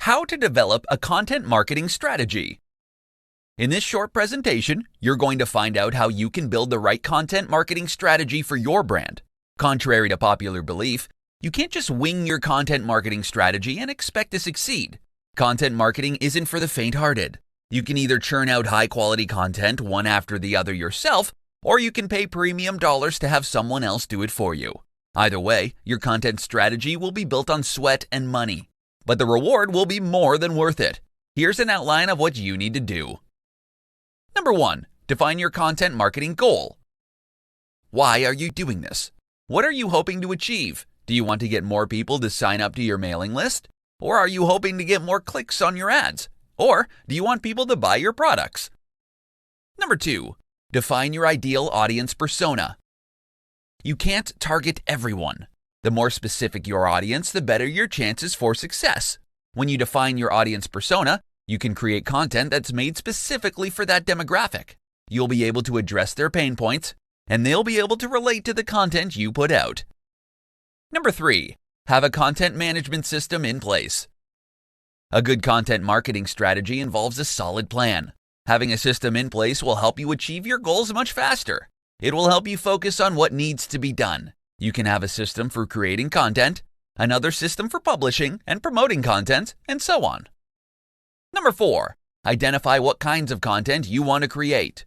How to develop a content marketing strategy. In this short presentation, you're going to find out how you can build the right content marketing strategy for your brand. Contrary to popular belief, you can't just wing your content marketing strategy and expect to succeed. Content marketing isn't for the faint-hearted. You can either churn out high-quality content one after the other yourself, or you can pay premium dollars to have someone else do it for you. Either way, your content strategy will be built on sweat and money, but the reward will be more than worth it. Here's an outline of what you need to do. Number 1. Define your content marketing goal. Why are you doing this? What are you hoping to achieve? Do you want to get more people to sign up to your mailing list? Or are you hoping to get more clicks on your ads? Or do you want people to buy your products? Number 2. Define your ideal audience persona. You can't target everyone. The more specific your audience, the better your chances for success. When you define your audience persona, you can create content that's made specifically for that demographic. You'll be able to address their pain points, and they'll be able to relate to the content you put out. Number 3. Have a content management system in place. A good content marketing strategy involves a solid plan. Having a system in place will help you achieve your goals much faster. It will help you focus on what needs to be done. You can have a system for creating content, another system for publishing and promoting content, and so on. Number 4. Identify what kinds of content you want to create.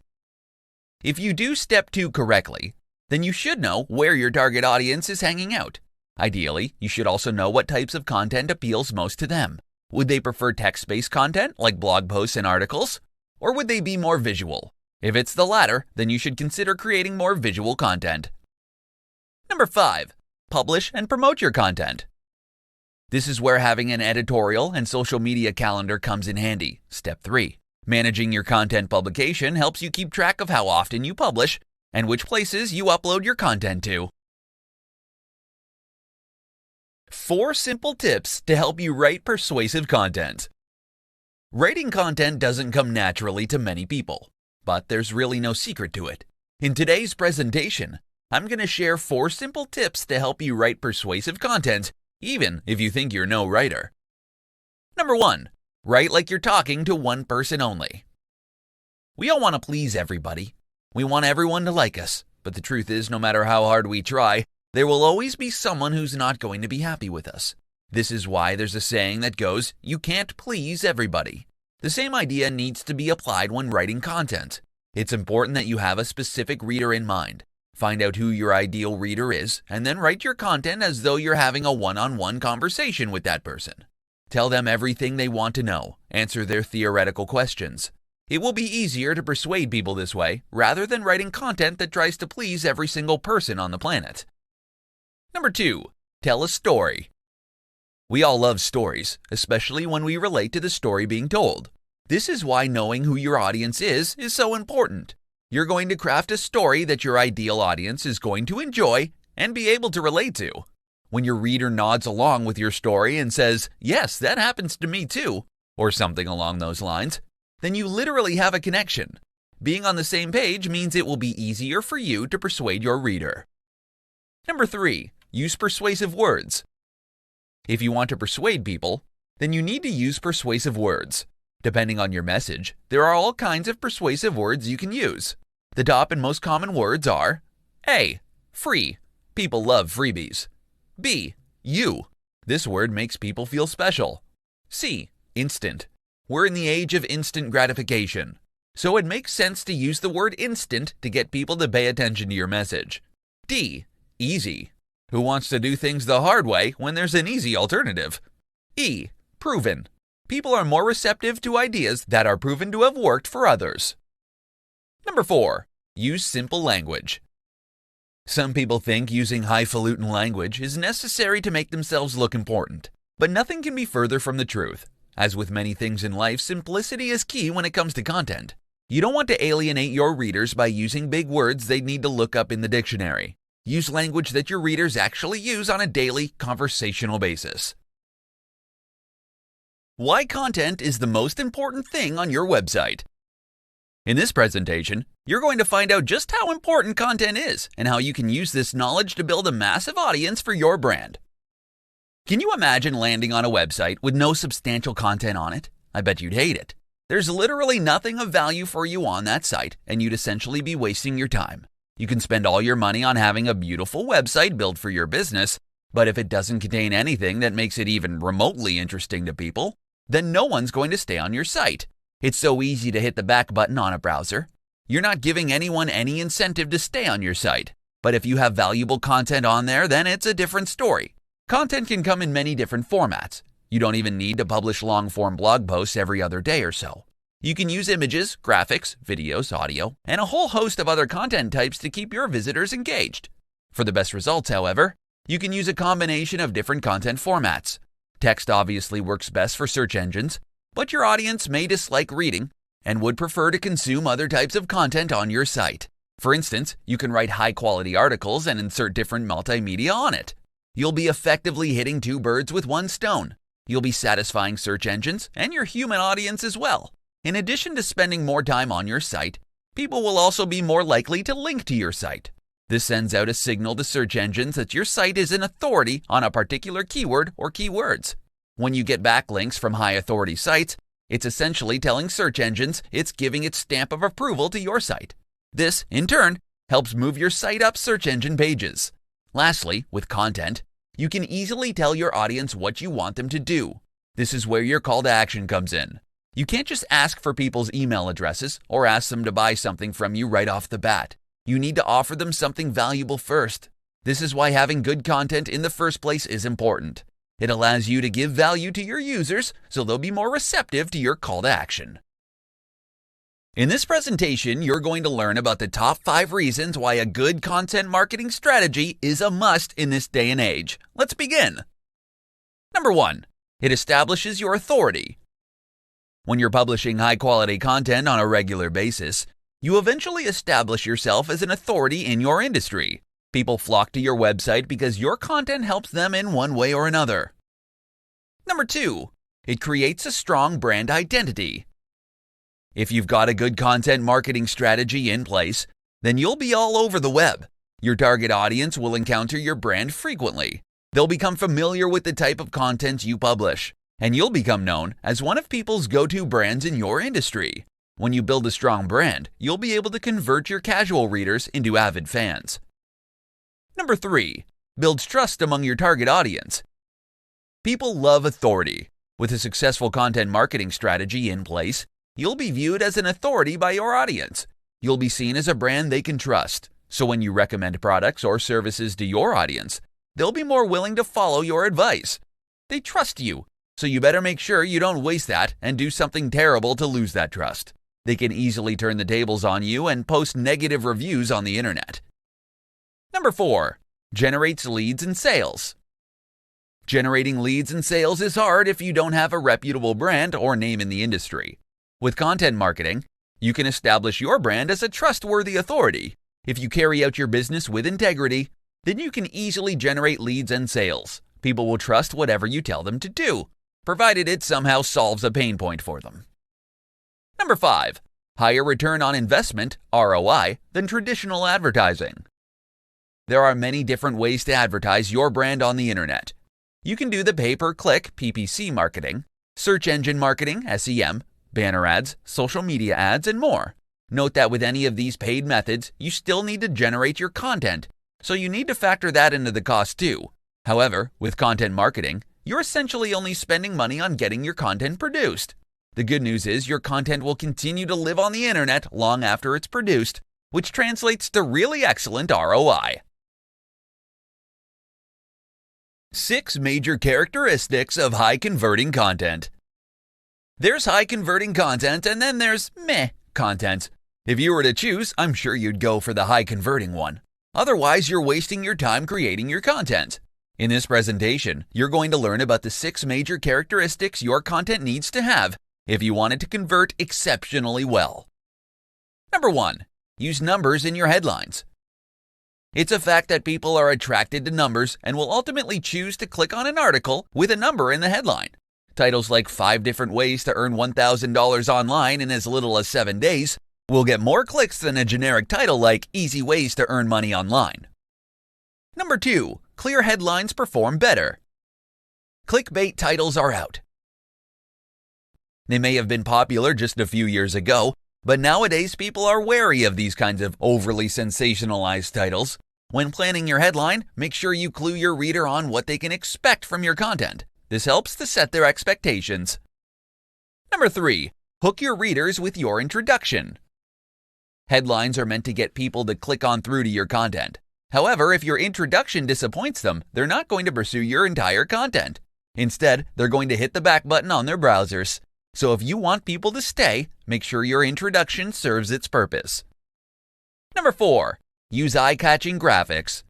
If you do step 2 correctly, then you should know where your target audience is hanging out. Ideally, you should also know what types of content appeals most to them. Would they prefer text-based content like blog posts and articles? Or would they be more visual? If it's the latter, then you should consider creating more visual content. Number 5. Publish and promote your content. This is where having an editorial and social media calendar comes in handy. Step 3. Managing your content publication helps you keep track of how often you publish and which places you upload your content to. 4 simple tips to help you write persuasive content. Writing content doesn't come naturally to many people, but there's really no secret to it. In today's presentation, I'm going to share 4 simple tips to help you write persuasive content, even if you think you're no writer. Number 1. Write like you're talking to one person only. We all want to please everybody. We want everyone to like us, but the truth is, no matter how hard we try, there will always be someone who's not going to be happy with us. This is why there's a saying that goes, you can't please everybody. The same idea needs to be applied when writing content. It's important that you have a specific reader in mind. Find out who your ideal reader is, and then write your content as though you're having a one-on-one conversation with that person. Tell them everything they want to know. Answer their theoretical questions. It will be easier to persuade people this way, rather than writing content that tries to please every single person on the planet. Number 2. Tell a story. We all love stories, especially when we relate to the story being told. This is why knowing who your audience is so important. You're going to craft a story that your ideal audience is going to enjoy and be able to relate to. When your reader nods along with your story and says, "Yes, that happens to me too," or something along those lines, then you literally have a connection. Being on the same page means it will be easier for you to persuade your reader. Number 3. Use persuasive words. If you want to persuade people, then you need to use persuasive words. Depending on your message, there are all kinds of persuasive words you can use. The top and most common words are A. Free. People love freebies. B. You. This word makes people feel special. C. Instant. We're in the age of instant gratification, so it makes sense to use the word instant to get people to pay attention to your message. D. Easy. Who wants to do things the hard way when there's an easy alternative? E. Proven. People are more receptive to ideas that are proven to have worked for others. Number 4. Use simple language. Some people think using highfalutin language is necessary to make themselves look important, but nothing can be further from the truth. As with many things in life, simplicity is key when it comes to content. You don't want to alienate your readers by using big words they'd need to look up in the dictionary. Use language that your readers actually use on a daily, conversational basis. Why content is the most important thing on your website. In this presentation, you're going to find out just how important content is and how you can use this knowledge to build a massive audience for your brand. Can you imagine landing on a website with no substantial content on it? I bet you'd hate it. There's literally nothing of value for you on that site, and you'd essentially be wasting your time. You can spend all your money on having a beautiful website built for your business, but if it doesn't contain anything that makes it even remotely interesting to people, then no one's going to stay on your site. It's so easy to hit the back button on a browser. You're not giving anyone any incentive to stay on your site. But if you have valuable content on there, then it's a different story. Content can come in many different formats. You don't even need to publish long-form blog posts every other day or so. You can use images, graphics, videos, audio, and a whole host of other content types to keep your visitors engaged. For the best results, however, you can use a combination of different content formats. Text obviously works best for search engines, but your audience may dislike reading and would prefer to consume other types of content on your site. For instance, you can write high-quality articles and insert different multimedia on it. You'll be effectively hitting two birds with one stone. You'll be satisfying search engines and your human audience as well. In addition to spending more time on your site, people will also be more likely to link to your site. This sends out a signal to search engines that your site is an authority on a particular keyword or keywords. When you get backlinks from high-authority sites, it's essentially telling search engines it's giving its stamp of approval to your site. This, in turn, helps move your site up search engine pages. Lastly, with content, you can easily tell your audience what you want them to do. This is where your call to action comes in. You can't just ask for people's email addresses or ask them to buy something from you right off the bat. You need to offer them something valuable first. This is why having good content in the first place is important. It allows you to give value to your users so they'll be more receptive to your call to action. In this presentation, you're going to learn about the top 5 reasons why a good content marketing strategy is a must in this day and age. Let's begin. Number 1, it establishes your authority. When you're publishing high-quality content on a regular basis, you eventually establish yourself as an authority in your industry. People flock to your website because your content helps them in one way or another. Number 2, it creates a strong brand identity. If you've got a good content marketing strategy in place, then you'll be all over the web. Your target audience will encounter your brand frequently. They'll become familiar with the type of content you publish, and you'll become known as one of people's go-to brands in your industry. When you build a strong brand, you'll be able to convert your casual readers into avid fans. Number 3, builds trust among your target audience. People love authority. With a successful content marketing strategy in place, you'll be viewed as an authority by your audience. You'll be seen as a brand they can trust. So when you recommend products or services to your audience, they'll be more willing to follow your advice. They trust you, so you better make sure you don't waste that and do something terrible to lose that trust. They can easily turn the tables on you and post negative reviews on the internet. Number 4, generates leads and sales. Generating leads and sales is hard if you don't have a reputable brand or name in the industry. With content marketing, you can establish your brand as a trustworthy authority. If you carry out your business with integrity, then you can easily generate leads and sales. People will trust whatever you tell them to do, provided it somehow solves a pain point for them. Number 5, higher return on investment, ROI, than traditional advertising. There are many different ways to advertise your brand on the internet. You can do the pay-per-click, PPC marketing, search engine marketing, SEM, banner ads, social media ads, and more. Note that with any of these paid methods, you still need to generate your content, so you need to factor that into the cost too. However, with content marketing, you're essentially only spending money on getting your content produced. The good news is your content will continue to live on the internet long after it's produced, which translates to really excellent ROI. 6 major characteristics of high-converting content. There's high-converting content, and then there's meh content. If you were to choose, I'm sure you'd go for the high-converting one. Otherwise, you're wasting your time creating your content. In this presentation, you're going to learn about the 6 major characteristics your content needs to have if you want it to convert exceptionally well. Number 1, use numbers in your headlines. It's a fact that people are attracted to numbers and will ultimately choose to click on an article with a number in the headline. Titles like 5 different ways to earn $1,000 online in as little as 7 days will get more clicks than a generic title like easy ways to earn money online. Number 2, clear headlines perform better. Clickbait titles are out. They may have been popular just a few years ago, but nowadays people are wary of these kinds of overly sensationalized titles. When planning your headline, make sure you clue your reader on what they can expect from your content. This helps to set their expectations. Number 3. Hook your readers with your introduction. Headlines are meant to get people to click on through to your content. However, if your introduction disappoints them, they're not going to pursue your entire content. Instead, they're going to hit the back button on their browsers. So if you want people to stay, make sure your introduction serves its purpose. Number 4. Use eye-catching graphics.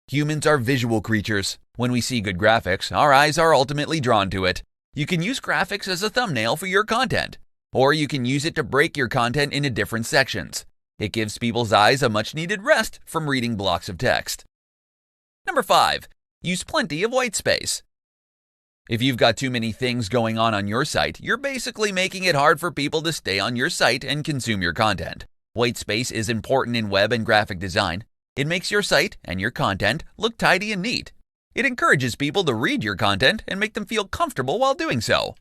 Humans are visual creatures. When we see good graphics, our eyes are ultimately drawn to it. You can use graphics as a thumbnail for your content, or you can use it to break your content into different sections. It gives people's eyes a much-needed rest from reading blocks of text. Number 5. Use plenty of white space. If you've got too many things going on your site, you're basically making it hard for people to stay on your site and consume your content. White space is important in web and graphic design. It makes your site and your content look tidy and neat. It encourages people to read your content and make them feel comfortable while doing so.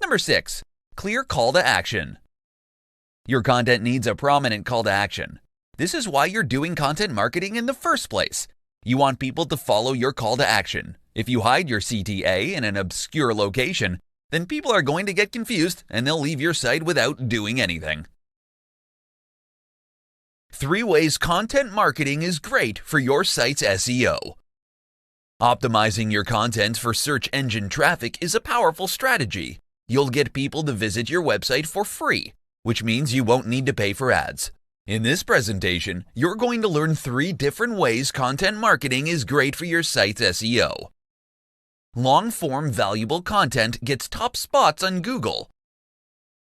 Number 6. Clear call to action. Your content needs a prominent call to action. This is why you're doing content marketing in the first place. You want people to follow your call to action. If you hide your CTA in an obscure location, then people are going to get confused and they'll leave your site without doing anything. 3 ways content marketing is great for your site's SEO. Optimizing your content for search engine traffic is a powerful strategy. You'll get people to visit your website for free, which means you won't need to pay for ads. In this presentation, you're going to learn 3 different ways content marketing is great for your site's SEO. Long-form valuable content gets top spots on Google.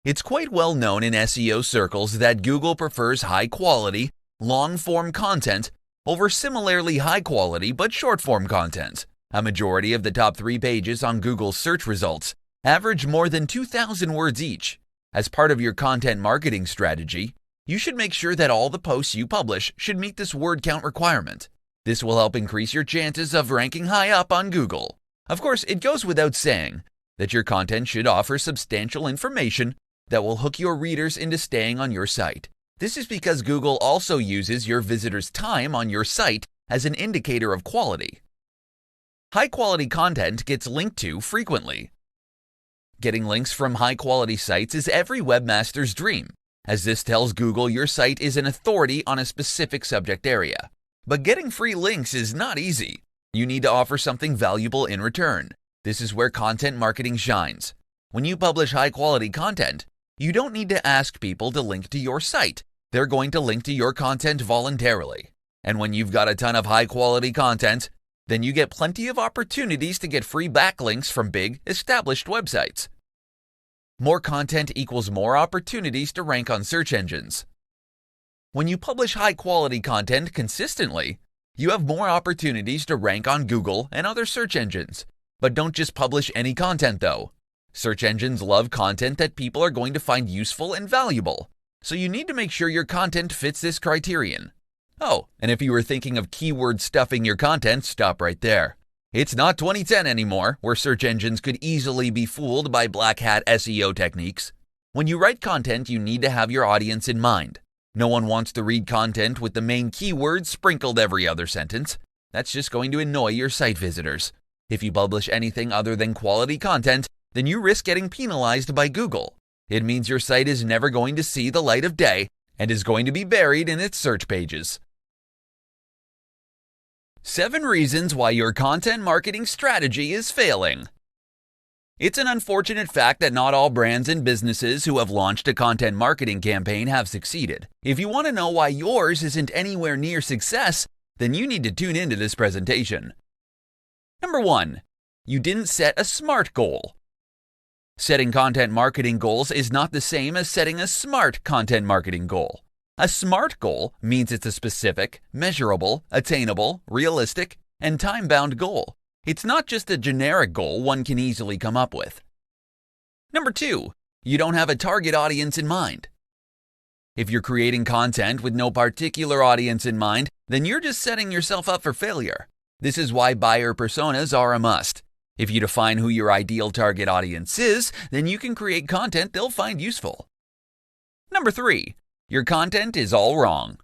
It's quite well known in SEO circles that Google prefers high-quality, long-form content over similarly high-quality but short-form content. A majority of the top 3 pages on Google's search results average more than 2,000 words each. As part of your content marketing strategy, you should make sure that all the posts you publish should meet this word count requirement. This will help increase your chances of ranking high up on Google. Of course, it goes without saying that your content should offer substantial information that will hook your readers into staying on your site. This is because Google also uses your visitors' time on your site as an indicator of quality. High-quality content gets linked to frequently. Getting links from high-quality sites is every webmaster's dream, as this tells Google your site is an authority on a specific subject area. But getting free links is not easy. You need to offer something valuable in return. This is where content marketing shines. When you publish high-quality content, you don't need to ask people to link to your site. They're going to link to your content voluntarily. And when you've got a ton of high-quality content, then you get plenty of opportunities to get free backlinks from big, established websites. More content equals more opportunities to rank on search engines. When you publish high-quality content consistently, you have more opportunities to rank on Google and other search engines. But don't just publish any content though. Search engines love content that people are going to find useful and valuable. So you need to make sure your content fits this criterion. Oh, and if you were thinking of keyword stuffing your content, stop right there. It's not 2010 anymore, where search engines could easily be fooled by black hat SEO techniques. When you write content, you need to have your audience in mind. No one wants to read content with the main keywords sprinkled every other sentence. That's just going to annoy your site visitors. If you publish anything other than quality content, then you risk getting penalized by Google. It means your site is never going to see the light of day and is going to be buried in its search pages. 7 reasons why your content marketing strategy is failing. It's an unfortunate fact that not all brands and businesses who have launched a content marketing campaign have succeeded. If you want to know why yours isn't anywhere near success, then you need to tune into this presentation. Number 1. You didn't set a SMART goal. Setting content marketing goals is not the same as setting a SMART content marketing goal. A SMART goal means it's a specific, measurable, attainable, realistic, and time-bound goal. It's not just a generic goal one can easily come up with. Number 2, you don't have a target audience in mind. If you're creating content with no particular audience in mind, then you're just setting yourself up for failure. This is why buyer personas are a must. If you define who your ideal target audience is, then you can create content they'll find useful. Number 3, your content is all wrong.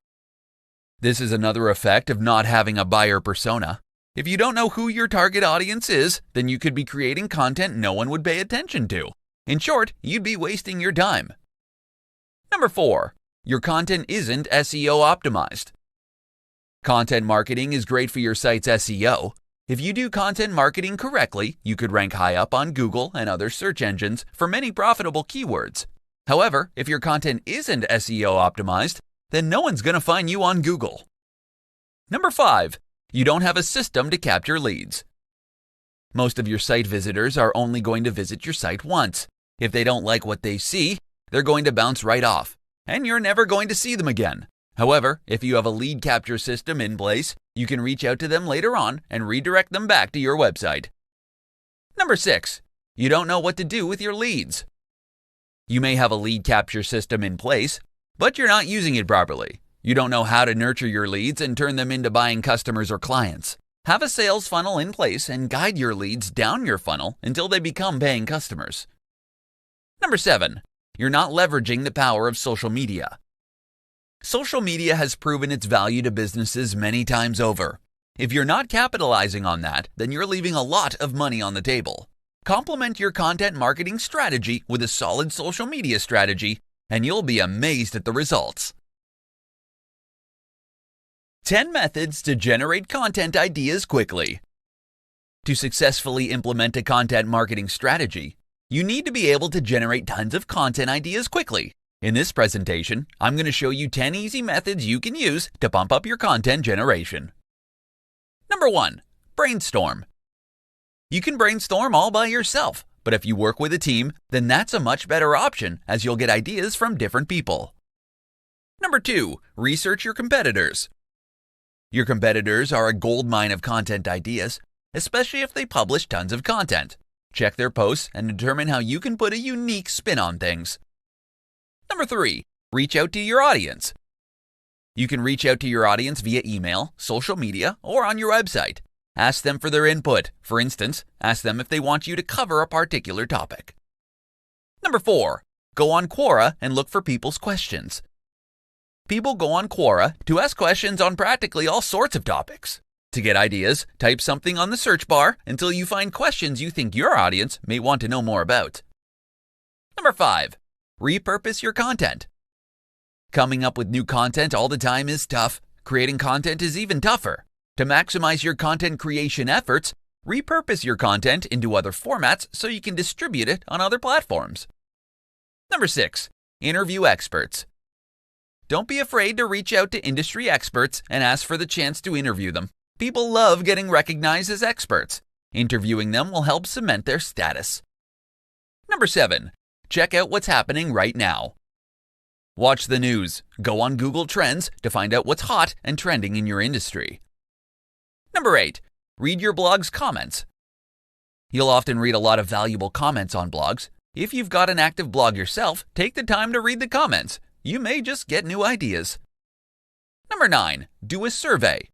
This is another effect of not having a buyer persona. If you don't know who your target audience is, then you could be creating content no one would pay attention to. In short, you'd be wasting your time. Number 4, your content isn't SEO optimized. Content marketing is great for your site's SEO. If you do content marketing correctly, you could rank high up on Google and other search engines for many profitable keywords. However, if your content isn't SEO optimized, then no one's going to find you on Google. Number 5, you don't have a system to capture leads. Most of your site visitors are only going to visit your site once. If they don't like what they see, they're going to bounce right off, and you're never going to see them again. However, if you have a lead capture system in place, you can reach out to them later on and redirect them back to your website. Number 6, you don't know what to do with your leads. You may have a lead capture system in place, but you're not using it properly. You don't know how to nurture your leads and turn them into buying customers or clients. Have a sales funnel in place and guide your leads down your funnel until they become paying customers. Number 7, you're not leveraging the power of social media. Social media has proven its value to businesses many times over. If you're not capitalizing on that, then you're leaving a lot of money on the table. Complement your content marketing strategy with a solid social media strategy, and you'll be amazed at the results. 10 methods to generate content ideas quickly. To successfully implement a content marketing strategy, you need to be able to generate tons of content ideas quickly. In this presentation, I'm going to show you 10 easy methods you can use to pump up your content generation. Number 1, brainstorm. You can brainstorm all by yourself, but if you work with a team, then that's a much better option as you'll get ideas from different people. Number 2, research your competitors. Your competitors are a goldmine of content ideas, especially if they publish tons of content. Check their posts and determine how you can put a unique spin on things. Number 3, reach out to your audience. You can reach out to your audience via email, social media, or on your website. Ask them for their input. For instance, ask them if they want you to cover a particular topic. Number 4, go on Quora and look for people's questions. People go on Quora to ask questions on practically all sorts of topics. To get ideas, type something on the search bar until you find questions you think your audience may want to know more about. Number 5, repurpose your content. Coming up with new content all the time is tough. Creating content is even tougher. To maximize your content creation efforts, repurpose your content into other formats so you can distribute it on other platforms. Number 6, interview experts. Don't be afraid to reach out to industry experts and ask for the chance to interview them. People love getting recognized as experts. Interviewing them will help cement their status. Number 7, check out what's happening right now. Watch the news. Go on Google Trends to find out what's hot and trending in your industry. Number 8, read your blog's comments. You'll often read a lot of valuable comments on blogs. If you've got an active blog yourself, take the time to read the comments. You may just get new ideas. Number 9, do a survey.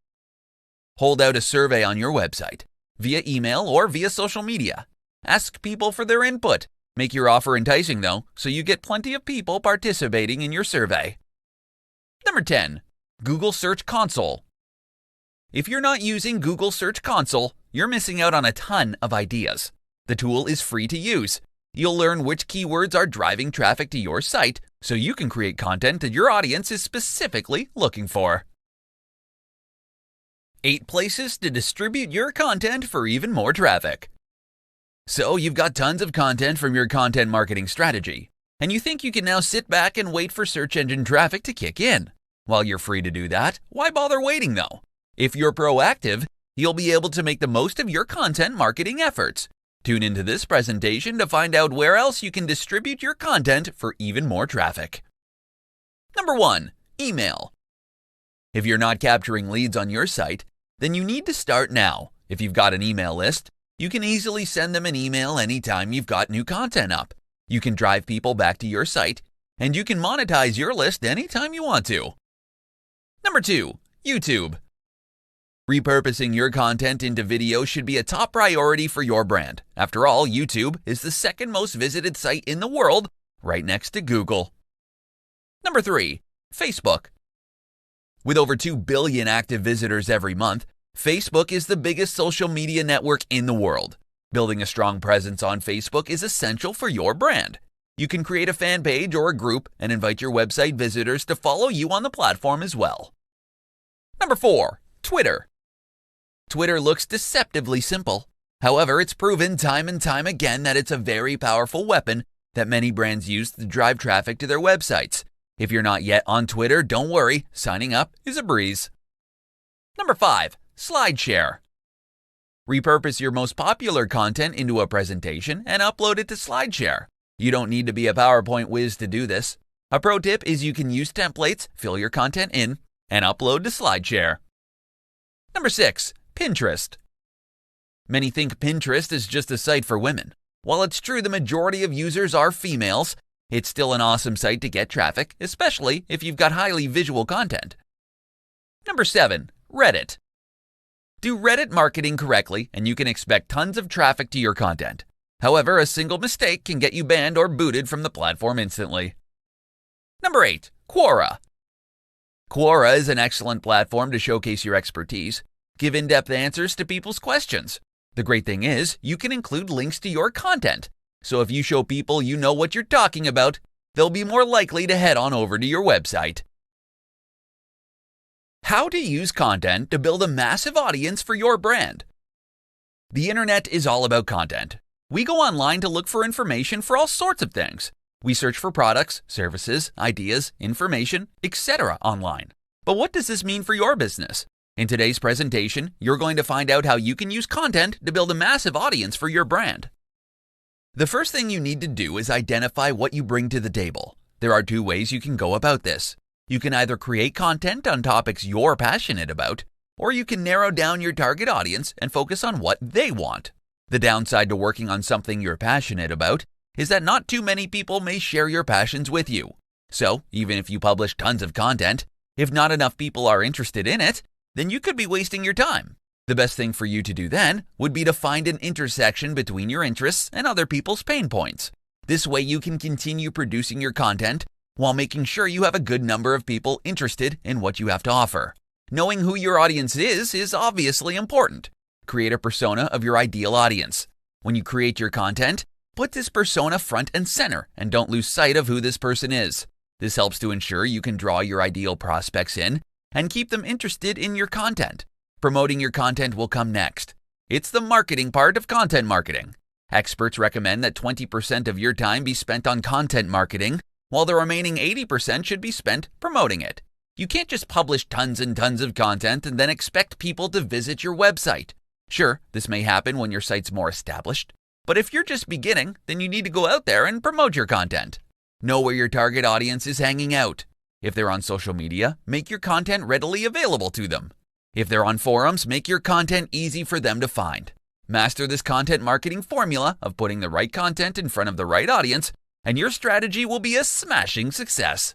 Hold out a survey on your website, via email or via social media. Ask people for their input. Make your offer enticing though, so you get plenty of people participating in your survey. Number 10, Google Search Console. If you're not using Google Search Console, you're missing out on a ton of ideas. The tool is free to use. You'll learn which keywords are driving traffic to your site, so you can create content that your audience is specifically looking for. 8 places to distribute your content for even more traffic. So you've got tons of content from your content marketing strategy, and you think you can now sit back and wait for search engine traffic to kick in. While you're free to do that, why bother waiting though? If you're proactive, you'll be able to make the most of your content marketing efforts. Tune into this presentation to find out where else you can distribute your content for even more traffic. Number 1, email. If you're not capturing leads on your site, then you need to start now. If you've got an email list, you can easily send them an email anytime you've got new content up. You can drive people back to your site, and you can monetize your list anytime you want to. Number 2, YouTube. Repurposing your content into video should be a top priority for your brand. After all, YouTube is the second most visited site in the world, right next to Google. Number 3. Facebook. With over 2 billion active visitors every month, Facebook is the biggest social media network in the world. Building a strong presence on Facebook is essential for your brand. You can create a fan page or a group and invite your website visitors to follow you on the platform as well. Number 4. Twitter. Twitter looks deceptively simple. However, it's proven time and time again that it's a very powerful weapon that many brands use to drive traffic to their websites. If you're not yet on Twitter, don't worry, signing up is a breeze. Number 5. SlideShare. Repurpose your most popular content into a presentation and upload it to SlideShare. You don't need to be a PowerPoint whiz to do this. A pro tip is you can use templates, fill your content in, and upload to SlideShare. Number 6. Pinterest. Many think Pinterest is just a site for women. While it's true the majority of users are females, it's still an awesome site to get traffic, especially if you've got highly visual content. Number 7. Reddit. Do Reddit marketing correctly and you can expect tons of traffic to your content. However, a single mistake can get you banned or booted from the platform instantly. Number 8. Quora. Quora is an excellent platform to showcase your expertise. Give in-depth answers to people's questions. The great thing is, you can include links to your content. So if you show people you know what you're talking about, they'll be more likely to head on over to your website. How to use content to build a massive audience for your brand. The internet is all about content. We go online to look for information for all sorts of things. We search for products, services, ideas, information, etc. online. But what does this mean for your business? In today's presentation, you're going to find out how you can use content to build a massive audience for your brand. The first thing you need to do is identify what you bring to the table. There are 2 ways you can go about this. You can either create content on topics you're passionate about, or you can narrow down your target audience and focus on what they want. The downside to working on something you're passionate about is that not too many people may share your passions with you. So, even if you publish tons of content, if not enough people are interested in it, then you could be wasting your time. The best thing for you to do then would be to find an intersection between your interests and other people's pain points. This way you can continue producing your content while making sure you have a good number of people interested in what you have to offer. Knowing who your audience is obviously important. Create a persona of your ideal audience. When you create your content, put this persona front and center and don't lose sight of who this person is. This helps to ensure you can draw your ideal prospects in and keep them interested in your content. Promoting your content will come next. It's the marketing part of content marketing. Experts recommend that 20% of your time be spent on content marketing, while the remaining 80% should be spent promoting it. You can't just publish tons and tons of content and then expect people to visit your website. Sure, this may happen when your site's more established, but if you're just beginning, then you need to go out there and promote your content. Know where your target audience is hanging out. If they're on social media, make your content readily available to them. If they're on forums, make your content easy for them to find. Master this content marketing formula of putting the right content in front of the right audience, and your strategy will be a smashing success.